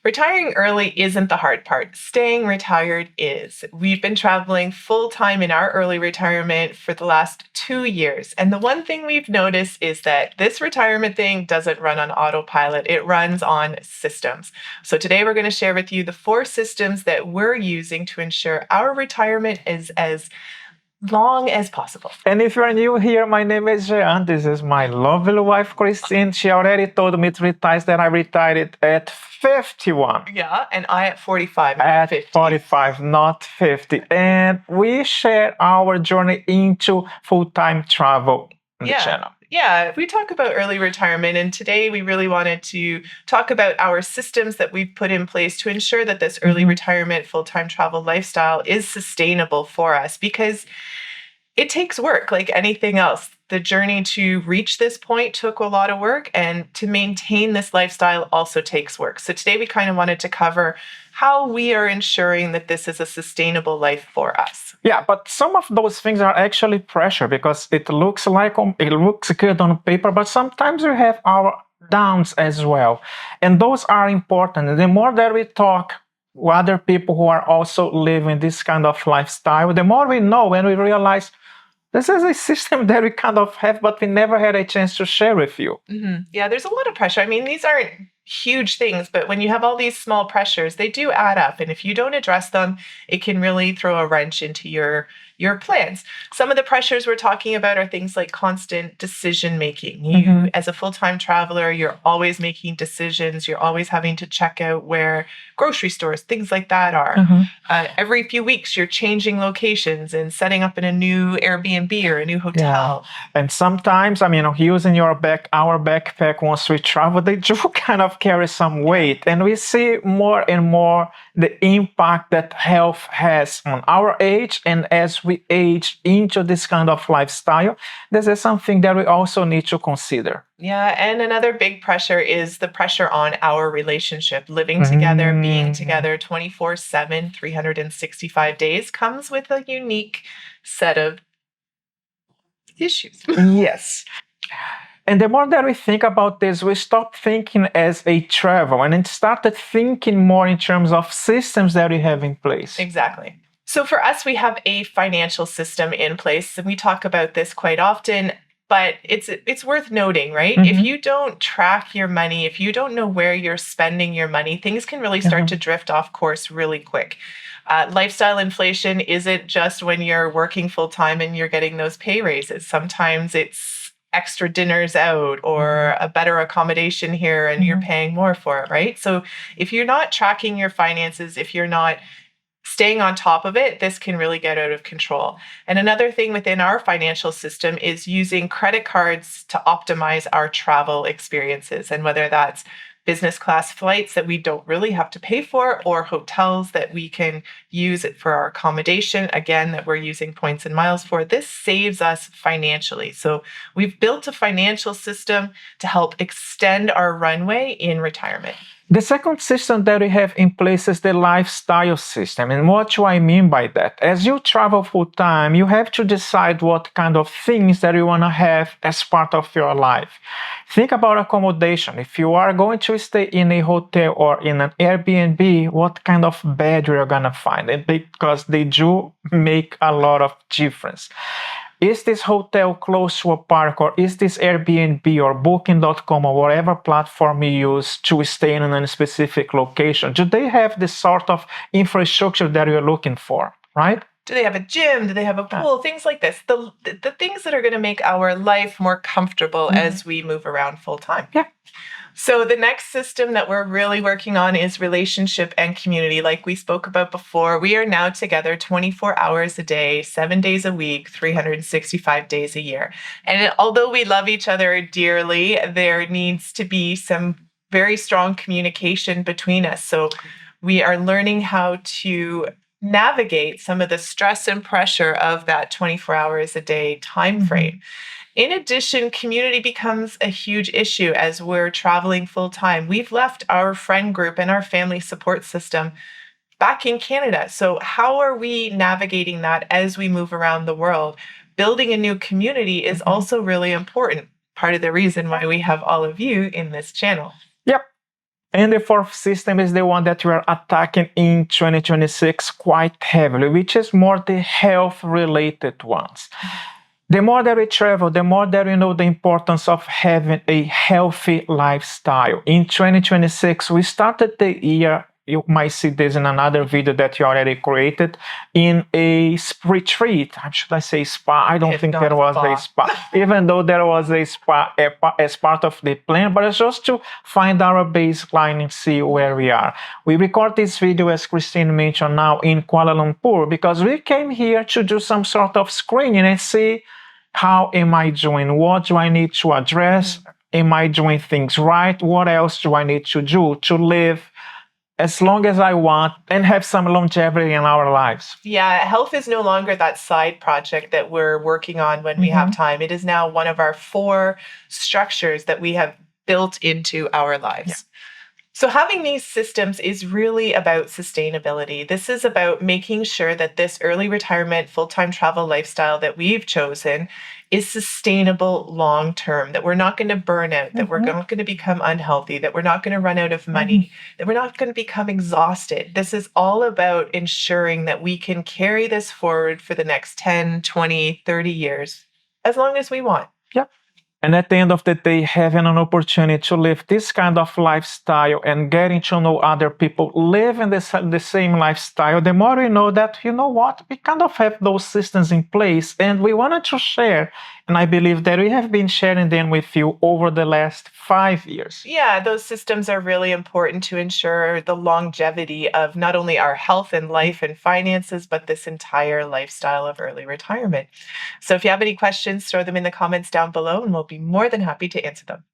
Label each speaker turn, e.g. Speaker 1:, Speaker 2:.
Speaker 1: Retiring early isn't the hard part. Staying retired is. We've been traveling full time in our early retirement for the last 2 years. And the one thing we've noticed is that this retirement thing doesn't run on autopilot, it runs on systems. So today we're going to share with you the 4 systems that we're using to ensure our retirement is as long as possible.
Speaker 2: And if you're new here, my name is Jean. This is my lovely wife, Christine. She already told me 3 times that I retired at 51.
Speaker 1: Yeah, and I at 45.
Speaker 2: At
Speaker 1: 50.
Speaker 2: 45, not 50. And we share our journey into full-time travel on the channel.
Speaker 1: Yeah, we talk about early retirement, and today we really wanted to talk about our systems that we've put in place to ensure that this early retirement full-time travel lifestyle is sustainable for us, because it takes work like anything else. The journey to reach this point took a lot of work, and to maintain this lifestyle also takes work. So today we kind of wanted to cover how we are ensuring that this is a sustainable life for us.
Speaker 2: Yeah, but some of those things are actually pressure because it looks good on paper, but sometimes we have our downs as well. And those are important. And the more that we talk with other people who are also living this kind of lifestyle, the more we know and we realize this is a system that we kind of have, but we never had a chance to share with you.
Speaker 1: Yeah, there's a lot of pressure. I mean, these aren't huge things, but when you have all these small pressures, they do add up. And if you don't address them, it can really throw a wrench into your plans. Some of the pressures we're talking about are things like constant decision making. You, as a full-time traveler, you're always making decisions. You're always having to check out where grocery stores, things like that are. Every few weeks, you're changing locations and setting up in a new Airbnb or a new hotel.
Speaker 2: And sometimes, I mean, using our backpack once we travel, they do kind of carry some weight. And we see more and more the impact that health has on our age. And as we age into this kind of lifestyle, this is something that we also need to consider.
Speaker 1: Yeah, and another big pressure is the pressure on our relationship. Living together, being together 24/7, 365 days comes with a unique set of issues.
Speaker 2: Yes. And the more that we think about this, we stop thinking as a travel and then started thinking more in terms of systems that we have in place.
Speaker 1: Exactly. So for us, we have a financial system in place, and we talk about this quite often, but it's worth noting, right? If you don't track your money, if you don't know where you're spending your money, things can really start to drift off course really quick. Lifestyle inflation isn't just when you're working full time and you're getting those pay raises. Sometimes it's extra dinners out or a better accommodation here and you're paying more for it, right? So if you're not tracking your finances, if you're not staying on top of it, this can really get out of control. And another thing within our financial system is using credit cards to optimize our travel experiences. And whether that's business class flights that we don't really have to pay for, or hotels that we can use it for our accommodation, again, that we're using points and miles for, this saves us financially. So we've built a financial system to help extend our runway in retirement.
Speaker 2: The second system that we have in place is the lifestyle system. And what do I mean by that? As you travel full time, you have to decide what kind of things that you want to have as part of your life. Think about accommodation. If you are going to stay in a hotel or in an Airbnb, what kind of bed you're going to find? And because they do make a lot of difference. Is this hotel close to a park, or is this Airbnb or Booking.com or whatever platform you use to stay in a specific location? Do they have the sort of infrastructure that you're looking for, right?
Speaker 1: Do they have a gym? Do they have a pool? Things like this. The things that are going to make our life more comfortable as we move around full time.
Speaker 2: Yeah.
Speaker 1: So the next system that we're really working on is relationship and community. Like we spoke about before, we are now together 24 hours a day, 7 days a week, 365 days a year. And although we love each other dearly, there needs to be some very strong communication between us. So we are learning how to navigate some of the stress and pressure of that 24 hours a day time frame. In addition, community becomes a huge issue as we're traveling full time. We've left our friend group and our family support system back in Canada. So how are we navigating that as we move around the world? Building a new community is also really important. Part of the reason why we have all of you in this channel.
Speaker 2: Yep. And the fourth system is the one that we are attacking in 2026 quite heavily, which is more the health related ones. The more that we travel, the more that we know the importance of having a healthy lifestyle. In 2026, we started the year, you might see this in another video that you already created, in a retreat. Should I say spa? I don't
Speaker 1: If
Speaker 2: think
Speaker 1: not
Speaker 2: there was
Speaker 1: spa.
Speaker 2: a spa, even though there was a spa as part of the plan, but it's just to find our baseline and see where we are. We record this video, as Christine mentioned, now in Kuala Lumpur because we came here to do some sort of screening and see how am I doing? What do I need to address? Am I doing things right? What else do I need to do to live as long as I want and have some longevity in our lives?
Speaker 1: Yeah, health is no longer that side project that we're working on when we have time. It is now one of our 4 structures that we have built into our lives.
Speaker 2: Yeah.
Speaker 1: So having these systems is really about sustainability. This is about making sure that this early retirement, full-time travel lifestyle that we've chosen is sustainable long term, that we're not going to burn out, that we're not going to become unhealthy, that we're not going to run out of money, that we're not going to become exhausted. This is all about ensuring that we can carry this forward for the next 10, 20, 30 years, as long as we want.
Speaker 2: Yeah. And at the end of the day, having an opportunity to live this kind of lifestyle and getting to know other people living the same lifestyle, the more we know that, you know what, we kind of have those systems in place and we wanted to share. And I believe that we have been sharing them with you over the last 5 years.
Speaker 1: Yeah, those systems are really important to ensure the longevity of not only our health and life and finances, but this entire lifestyle of early retirement. So if you have any questions, throw them in the comments down below and we'll be more than happy to answer them.